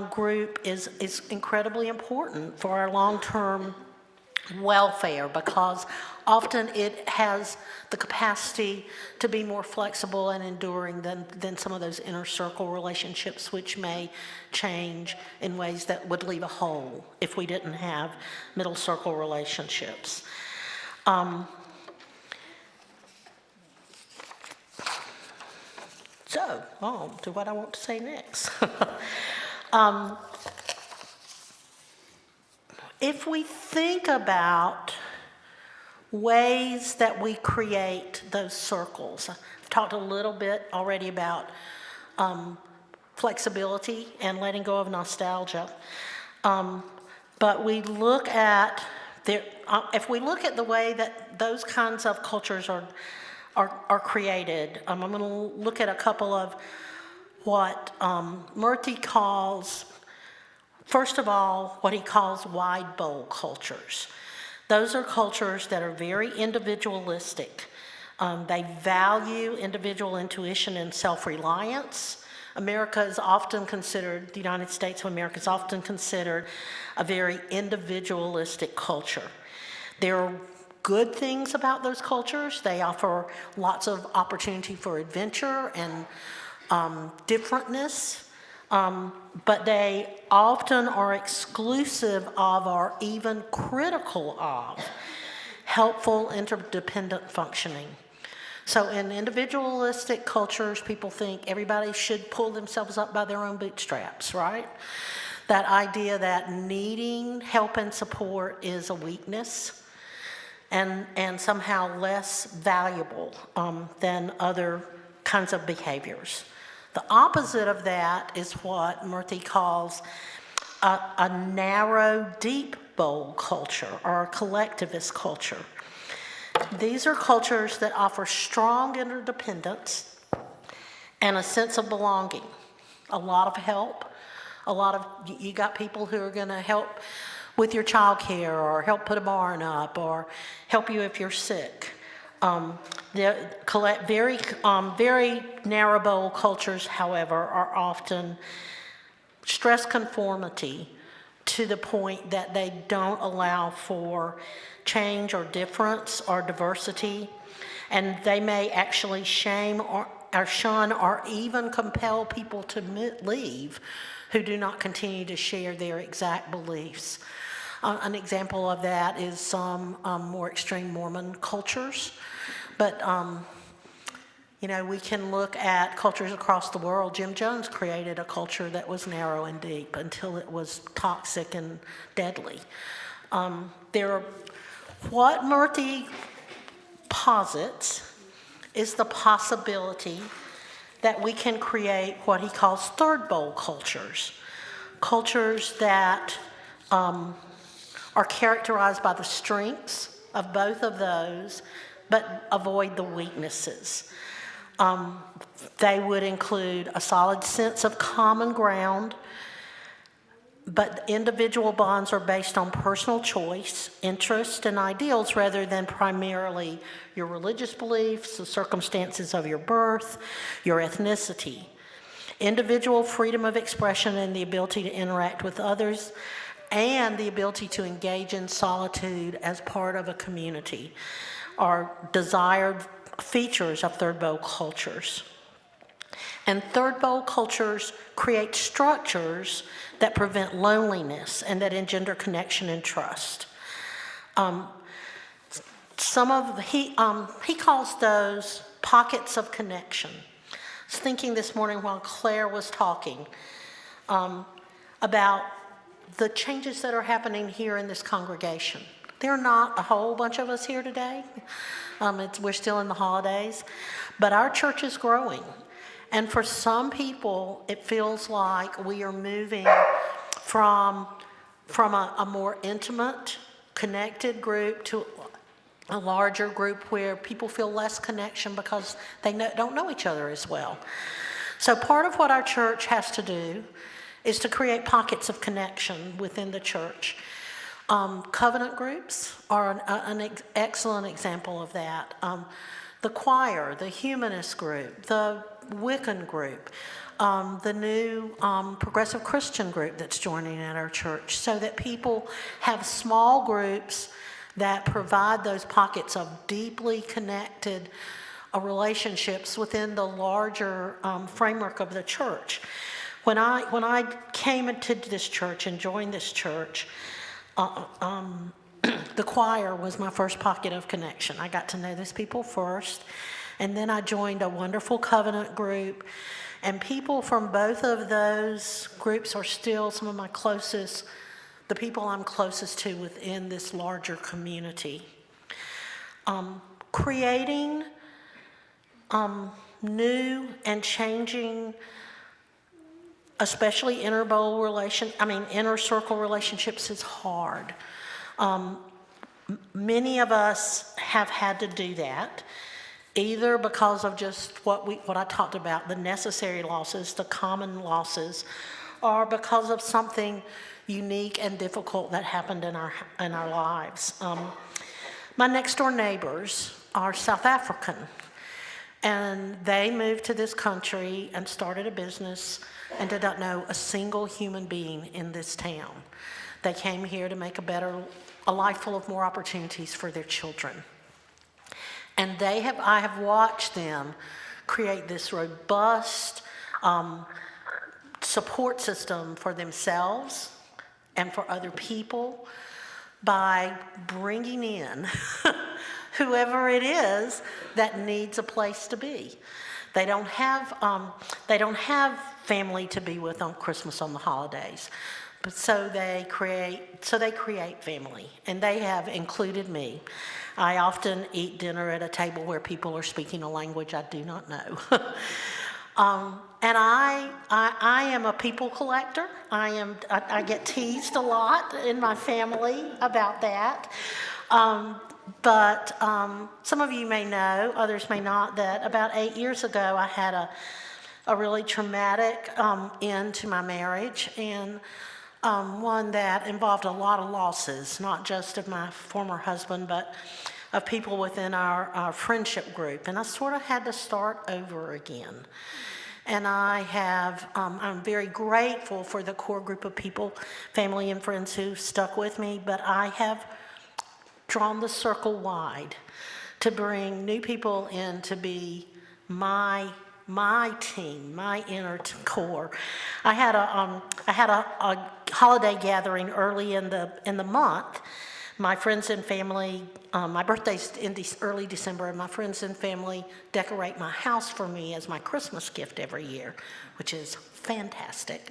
group is incredibly important for our long-term welfare, because often it has the capacity to be more flexible and enduring than some of those inner circle relationships, which may change in ways that would leave a hole if we didn't have middle circle relationships. So, on to what I want to say next. If we think about ways that we create those circles. I've talked a little bit already about flexibility and letting go of nostalgia. But we look at, if we look at the way that those kinds of cultures are created, I'm going to look at a couple of what Murthy calls, first of all, what he calls wide bowl cultures. Those are cultures that are very individualistic. They value individual intuition and self-reliance. America is often considered, the United States of America is often considered a very individualistic culture. There are good things about those cultures. They offer lots of opportunity for adventure and differentness, but they often are exclusive of or even critical of helpful interdependent functioning. So in individualistic cultures, people think everybody should pull themselves up by their own bootstraps, right? That idea that needing help and support is a weakness and somehow less valuable than other kinds of behaviors. The opposite of that is what Murthy calls a narrow, deep bowl culture or a collectivist culture. These are cultures that offer strong interdependence and a sense of belonging, a lot of help, you got people who are going to help with your child care or help put a barn up or help you if you're sick. Very narrow bowl cultures, however, are often stress conformity to the point that they don't allow for change or difference or diversity, and they may actually shame or shun or even compel people to leave who do not continue to share their exact beliefs. An example of that is some more extreme Mormon cultures, but we can look at cultures across the world. Jim Jones created a culture that was narrow and deep until it was toxic and deadly. What Murthy posits is the possibility that we can create what he calls third bowl cultures, cultures that are characterized by the strengths of both of those, but avoid the weaknesses. They would include a solid sense of common ground, but individual bonds are based on personal choice, interest, and ideals rather than primarily your religious beliefs, the circumstances of your birth, your ethnicity. Individual freedom of expression and the ability to interact with others, and the ability to engage in solitude as part of a community are desired features of third bowl cultures. And third bowl cultures create structures that prevent loneliness and that engender connection and trust. He calls those pockets of connection. I was thinking this morning while Claire was talking about the changes that are happening here in this congregation. There are not a whole bunch of us here today. We're still in the holidays, but our church is growing. And for some people, it feels like we are moving from a more intimate, connected group to a larger group where people feel less connection because they don't know each other as well. So part of what our church has to do is to create pockets of connection within the church. Covenant groups are an excellent example of that. The choir, the humanist group, the Wiccan group, the new progressive Christian group that's joining at our church, so that people have small groups that provide those pockets of deeply connected relationships within the larger framework of the church. When I came into this church and joined this church, the choir was my first pocket of connection. I got to know those people first, and then I joined a wonderful covenant group, and people from both of those groups are still some of my closest, the people I'm closest to within this larger community. creating new and changing, especially inner circle relationships is hard. Many of us have had to do that, either because of just what I talked about, the necessary losses, the common losses, or because of something unique and difficult that happened in our lives. My next door neighbors are South African, and they moved to this country and started a business and did not know a single human being in this town. They came here to make a life full of more opportunities for their children. And I have watched them create this robust support system for themselves and for other people by bringing in whoever it is that needs a place to be. They don't have family to be with on Christmas, on the holidays. But so they create family, and they have included me. I often eat dinner at a table where people are speaking a language I do not know. And I am a people collector. I get teased a lot in my family about that. But some of you may know, others may not, that about 8 years ago I had a really traumatic end to my marriage, and one that involved a lot of losses, not just of my former husband, but of people within our friendship group. And I sort of had to start over again. And I'm very grateful for the core group of people, family and friends who stuck with me, but I have drawn the circle wide to bring new people in to be my team, my inner core. I had a holiday gathering early in the month. My friends and family, my birthday's in early December, and my friends and family decorate my house for me as my Christmas gift every year, which is fantastic.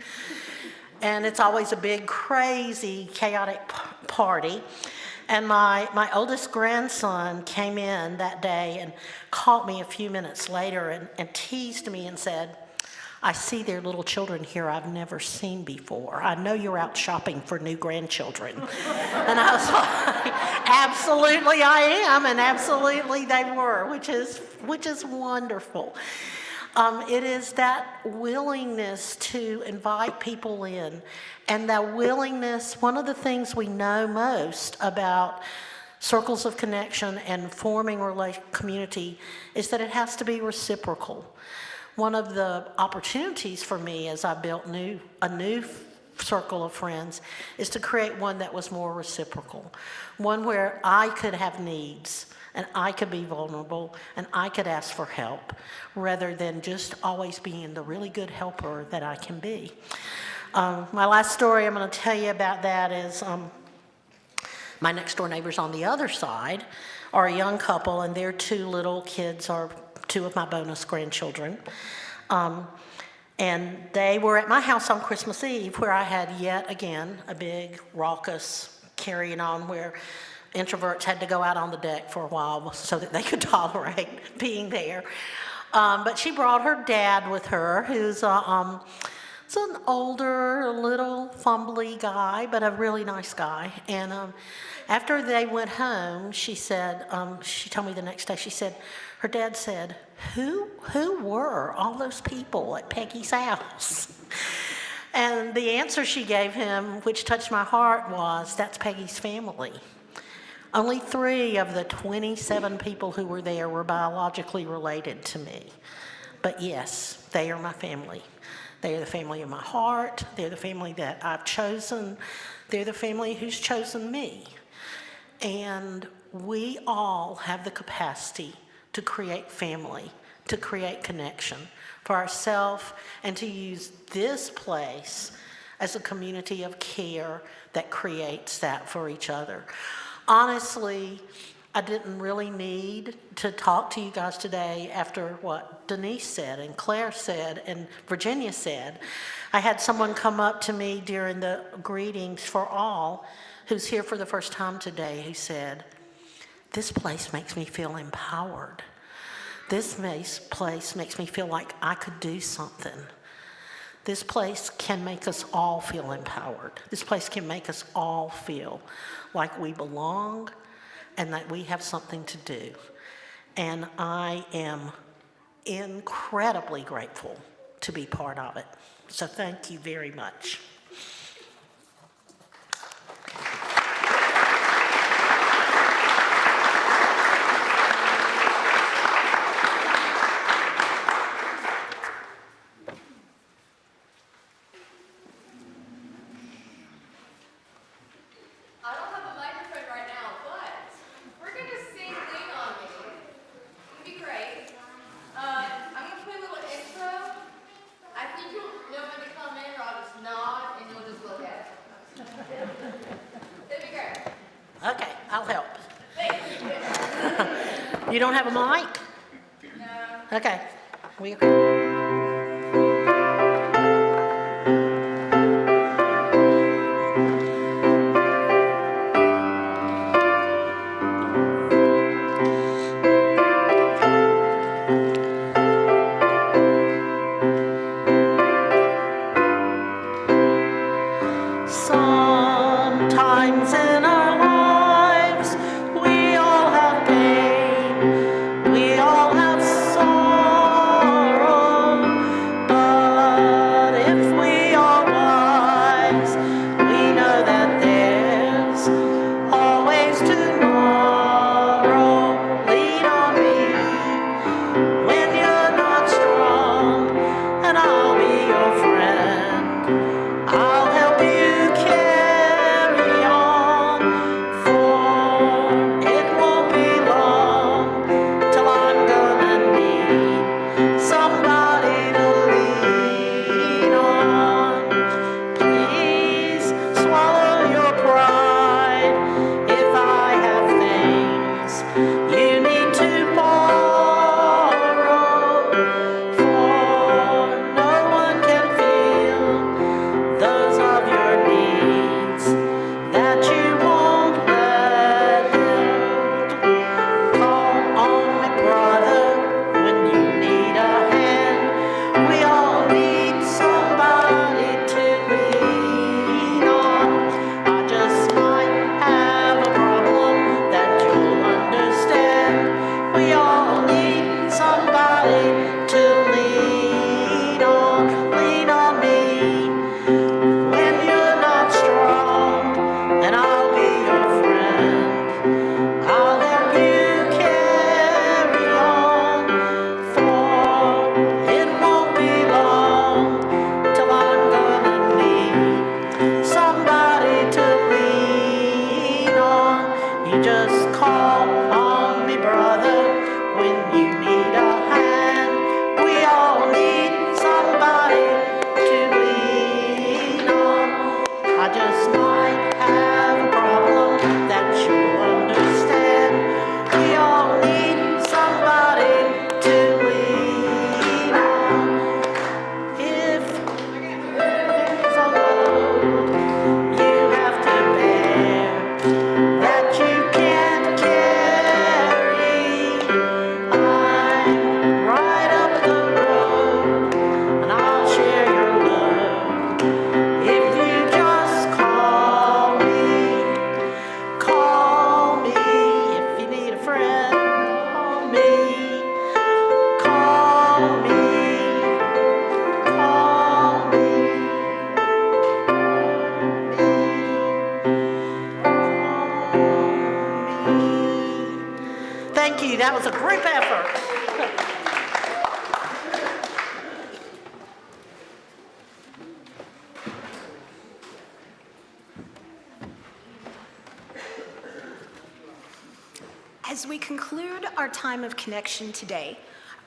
And it's always a big, crazy, chaotic party. And my oldest grandson came in that day and caught me a few minutes later and teased me and said, "I see there are little children here I've never seen before. I know you're out shopping for new grandchildren." And I was like, absolutely I am, and absolutely they were, which is wonderful. It is that willingness to invite people in, and that willingness, one of the things we know most about circles of connection and forming community is that it has to be reciprocal. One of the opportunities for me as I built a new circle of friends is to create one that was more reciprocal, one where I could have needs and I could be vulnerable and I could ask for help rather than just always being the really good helper that I can be. My last story I'm going to tell you about that is my next door neighbors on the other side are a young couple, and their two little kids are two of my bonus grandchildren. And they were at my house on Christmas Eve, where I had yet again a big raucous carrying on where introverts had to go out on the deck for a while so that they could tolerate being there. But she brought her dad with her, who's an older, a little fumbly guy, but a really nice guy. And after they went home, she said, she told me the next day, she said, her dad said, who were all those people at Peggy's house? And the answer she gave him, which touched my heart, was, that's Peggy's family. Only 3 of the 27 people who were there were biologically related to me. But yes, they are my family. They are the family of my heart. They're the family that I've chosen. They're the family who's chosen me. And we all have the capacity to create family, to create connection for ourselves, and to use this place as a community of care that creates that for each other. Honestly, I didn't really need to talk to you guys today after what Denise said and Claire said and Virginia said. I had someone come up to me during the greetings for all who's here for the first time today who said, this place makes me feel empowered. This place makes me feel like I could do something. This place can make us all feel empowered. This place can make us all feel like we belong and that we have something to do. And I am incredibly grateful to be part of it. So thank you very much. I don't have a microphone right now, but we're going to sing Lean on Me. It'll be great. I'm going to play a little intro. I think you'll know when to come in, or I'll just nod and you'll just look at it. It'll be great. Okay, I'll help. Thank you. You don't have a mic? No. Okay. Sometimes in our lives, we all have pain, we all have sorrow, but if we are wise, we know that there's always tomorrow. Lean on me when you're not strong, and I'll be your friend. I'll help you carry on, for it won't be long till I'm gonna need somebody to lean on. Please swallow your pride if I have things you need to borrow, for no one can feel those of your needs that you won't let out. Call on me, brother, when you need a hand. We all need somebody to lean on. I just might have a problem that you'll understand. We all need somebody to lean on. Lean on me when you're not strong, and I'll be your friend. I'll help you carry on, for it won't be long till I'm gonna need somebody to lean on. You just call on me, brother, when you need a hand. We all need somebody to lean on. I just might have a problem that you'll understand. We all need somebody to lean on. If there's a load you have to bear that you can't carry, I'm right up the road and I'll share your load. If you just call me if you need a friend. Call me, call me, call me, call me. Thank you. That was a group effort. As we conclude our time of connection today,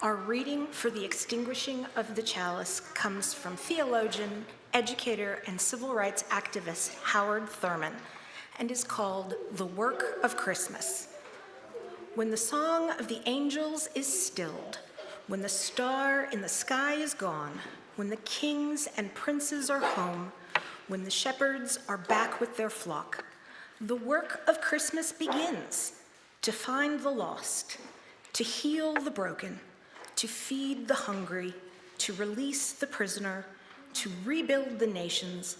our reading for the extinguishing of the chalice comes from theologian, educator, and civil rights activist Howard Thurman, and is called The Work of Christmas. When the song of the angels is stilled, when the star in the sky is gone, when the kings and princes are home, when the shepherds are back with their flock, the work of Christmas begins. to find the lost, to heal the broken, to feed the hungry, to release the prisoner, to rebuild the nations,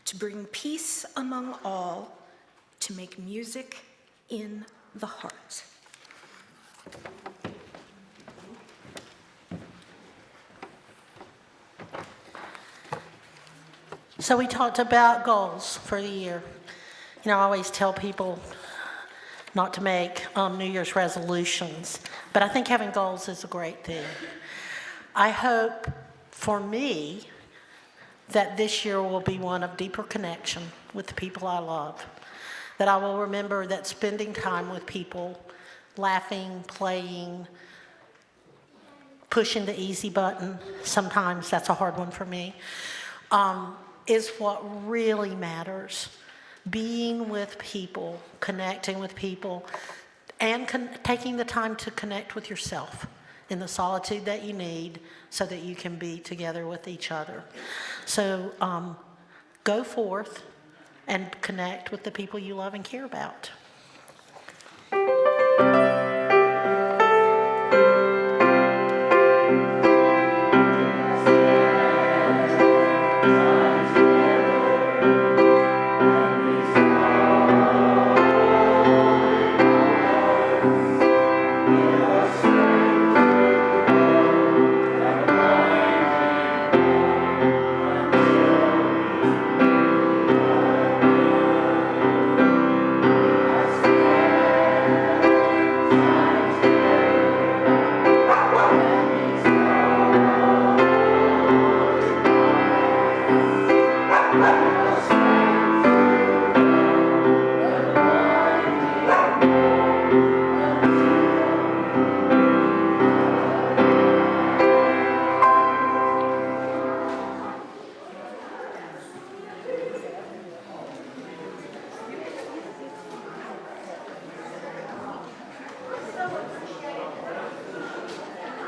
to bring peace among all, to make music in the heart. So we talked about goals for the year. You know, I always tell people not to make New Year's resolutions, but I think having goals is a great thing. I hope for me that this year will be one of deeper connection with the people I love, that I will remember that spending time with people, laughing, playing, pushing the easy button, sometimes that's a hard one for me, is what really matters. Being with people, connecting with people, and taking the time to connect with yourself in the solitude that you need so that you can be together with each other. So go forth and connect with the people you love and care about.